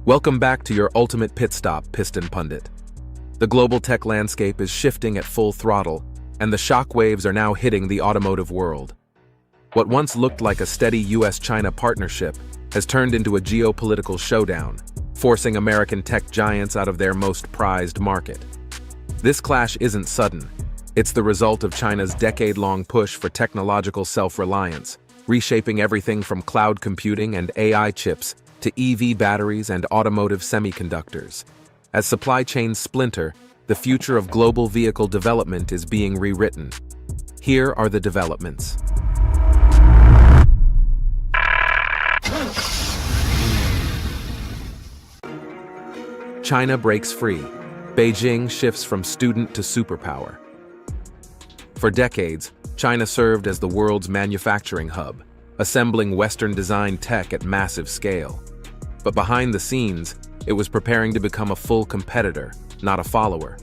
Welcome back to your ultimate pit stop, Piston Pundit. The global tech landscape is shifting at full throttle, and the shockwaves are now hitting the automotive world. What once looked like a steady US-China partnership has turned into a geopolitical showdown, forcing American tech giants out of their most prized market. This clash isn't sudden. It's the result of China's decade-long push for technological self-reliance, reshaping everything from cloud computing and AI chips to EV batteries and automotive semiconductors. As supply chains splinter, the future of global vehicle development is being rewritten. Here are the developments. China breaks free. Beijing shifts from student to superpower. For decades, China served as the world's manufacturing hub, assembling Western-designed tech at massive scale. But behind the scenes, it was preparing to become a full competitor, not a follower.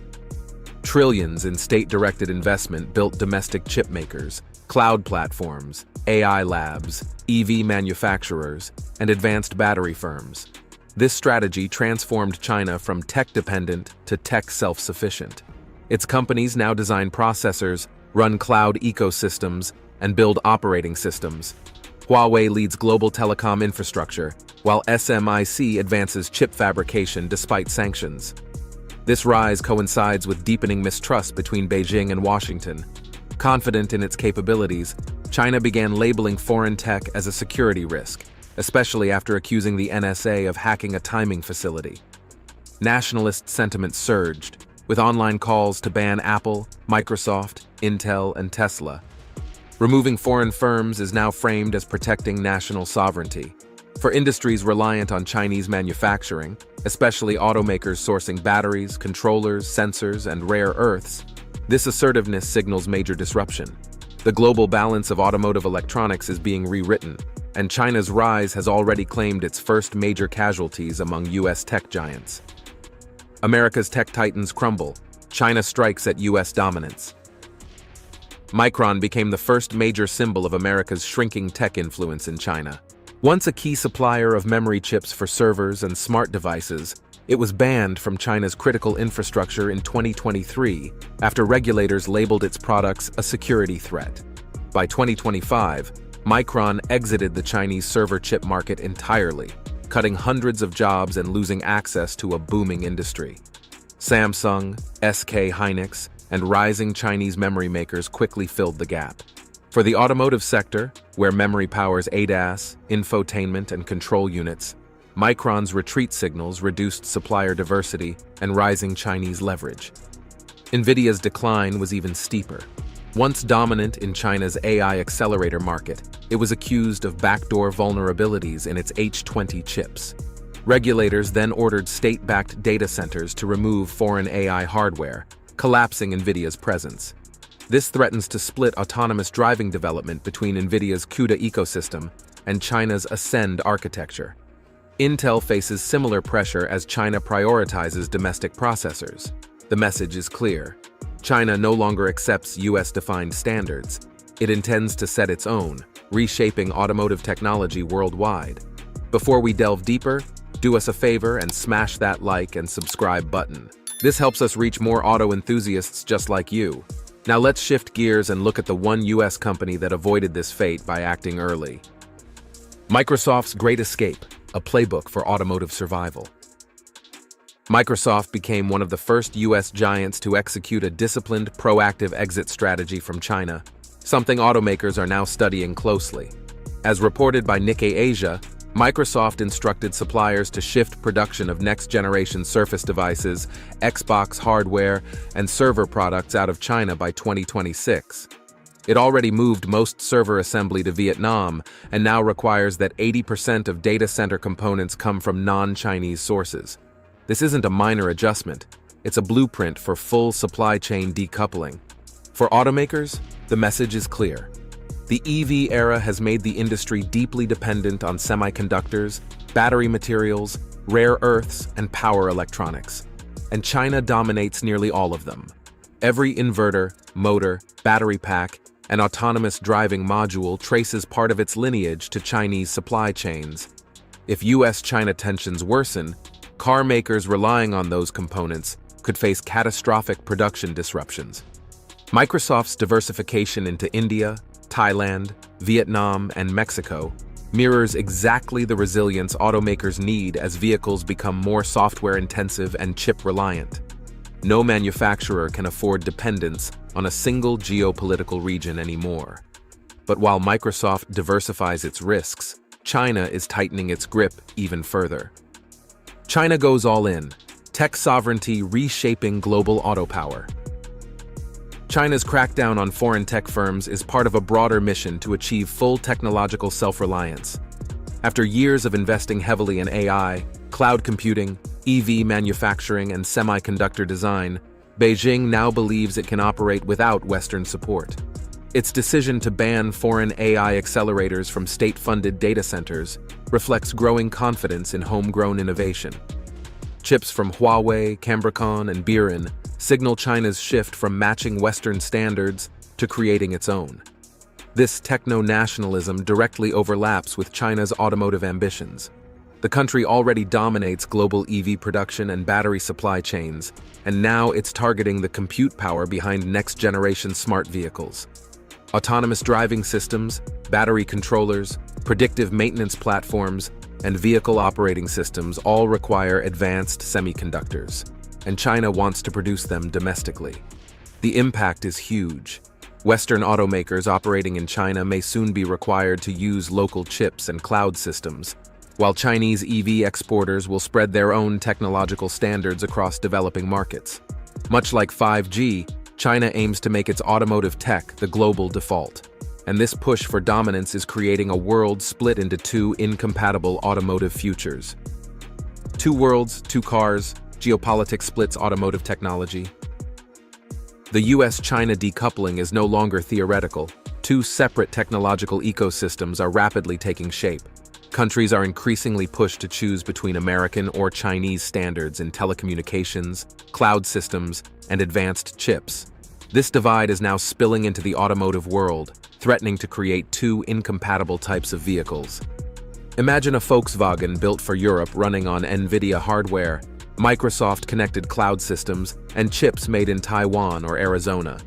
Trillions in state-directed investment built domestic chip makers, cloud platforms, AI labs, EV manufacturers, and advanced battery firms. This strategy transformed China from tech-dependent to tech self-sufficient. Its companies now design processors, run cloud ecosystems, and build operating systems. Huawei leads global telecom infrastructure, while SMIC advances chip fabrication despite sanctions. This rise coincides with deepening mistrust between Beijing and Washington. Confident in its capabilities, China began labeling foreign tech as a security risk, especially after accusing the NSA of hacking a timing facility. Nationalist sentiment surged, with online calls to ban Apple, Microsoft, Intel, and Tesla. Removing foreign firms is now framed as protecting national sovereignty. For industries reliant on Chinese manufacturing, especially automakers sourcing batteries, controllers, sensors, and rare earths, this assertiveness signals major disruption. The global balance of automotive electronics is being rewritten, and China's rise has already claimed its first major casualties among US tech giants. America's tech titans crumble. China strikes at US dominance. Micron became the first major symbol of America's shrinking tech influence in China. Once a key supplier of memory chips for servers and smart devices, it was banned from China's critical infrastructure in 2023 after regulators labeled its products a security threat. By 2025, Micron exited the Chinese server chip market entirely, cutting hundreds of jobs and losing access to a booming industry. Samsung, SK Hynix, and rising Chinese memory makers quickly filled the gap. For the automotive sector, where memory powers ADAS, infotainment, and control units, Micron's retreat signals reduced supplier diversity and rising Chinese leverage. Nvidia's decline was even steeper. Once dominant in China's AI accelerator market, it was accused of backdoor vulnerabilities in its H20 chips. Regulators then ordered state-backed data centers to remove foreign AI hardware, collapsing Nvidia's presence. This threatens to split autonomous driving development between Nvidia's CUDA ecosystem and China's Ascend architecture. Intel faces similar pressure as China prioritizes domestic processors. The message is clear. China no longer accepts US-defined standards. It intends to set its own, reshaping automotive technology worldwide. Before we delve deeper, do us a favor and smash that like and subscribe button. This helps us reach more auto enthusiasts just like you. Now let's shift gears and look at the one US company that avoided this fate by acting early. Microsoft's Great Escape, a playbook for automotive survival. Microsoft became one of the first US giants to execute a disciplined, proactive exit strategy from China, something automakers are now studying closely. As reported by Nikkei Asia, Microsoft instructed suppliers to shift production of next-generation Surface devices, Xbox hardware, and server products out of China by 2026. It already moved most server assembly to Vietnam and now requires that 80% of data center components come from non-Chinese sources. This isn't a minor adjustment, it's a blueprint for full supply chain decoupling. For automakers, the message is clear. The EV era has made the industry deeply dependent on semiconductors, battery materials, rare earths, and power electronics. And China dominates nearly all of them. Every inverter, motor, battery pack, and autonomous driving module traces part of its lineage to Chinese supply chains. If US-China tensions worsen, car makers relying on those components could face catastrophic production disruptions. Microsoft's diversification into India, Thailand, Vietnam, and Mexico mirrors exactly the resilience automakers need as vehicles become more software-intensive and chip-reliant. No manufacturer can afford dependence on a single geopolitical region anymore. But while Microsoft diversifies its risks, China is tightening its grip even further. China goes all in, tech sovereignty reshaping global auto power. China's crackdown on foreign tech firms is part of a broader mission to achieve full technological self-reliance. After years of investing heavily in AI, cloud computing, EV manufacturing, and semiconductor design, Beijing now believes it can operate without Western support. Its decision to ban foreign AI accelerators from state-funded data centers reflects growing confidence in homegrown innovation. Chips from Huawei, Micron, and Biren signal China's shift from matching Western standards to creating its own. This techno-nationalism directly overlaps with China's automotive ambitions. The country already dominates global EV production and battery supply chains, and now it's targeting the compute power behind next-generation smart vehicles. Autonomous driving systems, battery controllers, predictive maintenance platforms, and vehicle operating systems all require advanced semiconductors, and China wants to produce them domestically. The impact is huge. Western automakers operating in China may soon be required to use local chips and cloud systems, while Chinese EV exporters will spread their own technological standards across developing markets. Much like 5G, China aims to make its automotive tech the global default, and this push for dominance is creating a world split into two incompatible automotive futures. Two worlds, two cars, geopolitics splits automotive technology. The US-China decoupling is no longer theoretical. Two separate technological ecosystems are rapidly taking shape. Countries are increasingly pushed to choose between American or Chinese standards in telecommunications, cloud systems, and advanced chips. This divide is now spilling into the automotive world, threatening to create two incompatible types of vehicles. Imagine a Volkswagen built for Europe running on Nvidia hardware, Microsoft-connected cloud systems, and chips made in Taiwan or Arizona.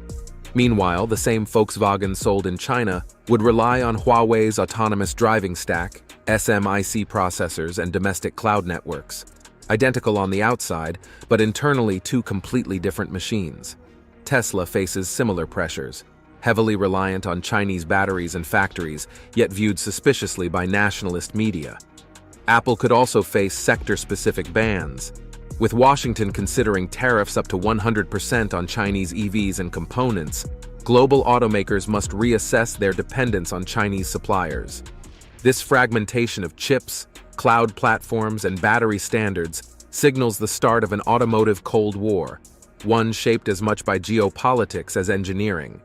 Meanwhile, the same Volkswagen sold in China would rely on Huawei's autonomous driving stack, SMIC processors, and domestic cloud networks. Identical on the outside, but internally two completely different machines. Tesla faces similar pressures, heavily reliant on Chinese batteries and factories, yet viewed suspiciously by nationalist media. Apple could also face sector-specific bans, with Washington considering tariffs up to 100% on Chinese EVs and components. Global automakers must reassess their dependence on Chinese suppliers. This fragmentation of chips, cloud platforms, and battery standards signals the start of an automotive Cold War, one shaped as much by geopolitics as engineering.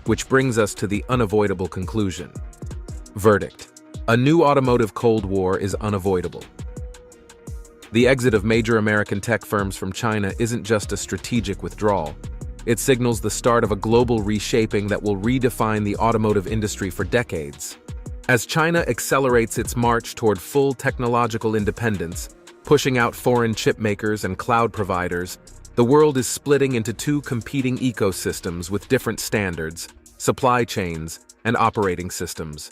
Which brings us to the unavoidable conclusion. Verdict: a new automotive Cold War is unavoidable. The exit of major American tech firms from China isn't just a strategic withdrawal. It signals the start of a global reshaping that will redefine the automotive industry for decades. As China accelerates its march toward full technological independence, pushing out foreign chip makers and cloud providers, the world is splitting into two competing ecosystems with different standards, supply chains, and operating systems.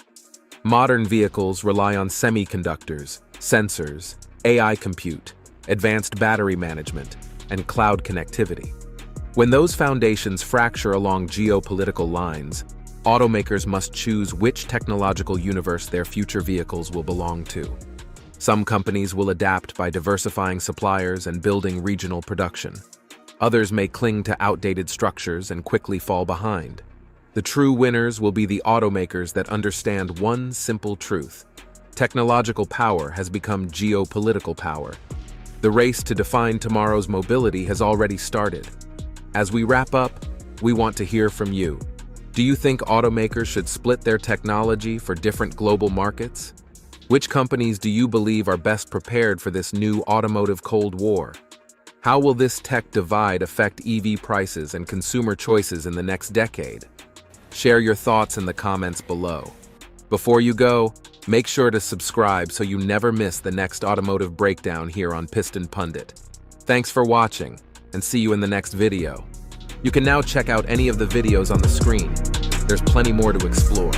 Modern vehicles rely on semiconductors, sensors, AI compute, advanced battery management, and cloud connectivity. When those foundations fracture along geopolitical lines, automakers must choose which technological universe their future vehicles will belong to. Some companies will adapt by diversifying suppliers and building regional production. Others may cling to outdated structures and quickly fall behind. The true winners will be the automakers that understand one simple truth: technological power has become geopolitical power. The race to define tomorrow's mobility has already started. As we wrap up, we want to hear from you. Do you think automakers should split their technology for different global markets? Which companies do you believe are best prepared for this new automotive Cold War? How will this tech divide affect EV prices and consumer choices in the next decade? Share your thoughts in the comments below. Before you go, make sure to subscribe so you never miss the next automotive breakdown here on Piston Pundit. Thanks for watching, and see you in the next video. You can now check out any of the videos on the screen. There's plenty more to explore.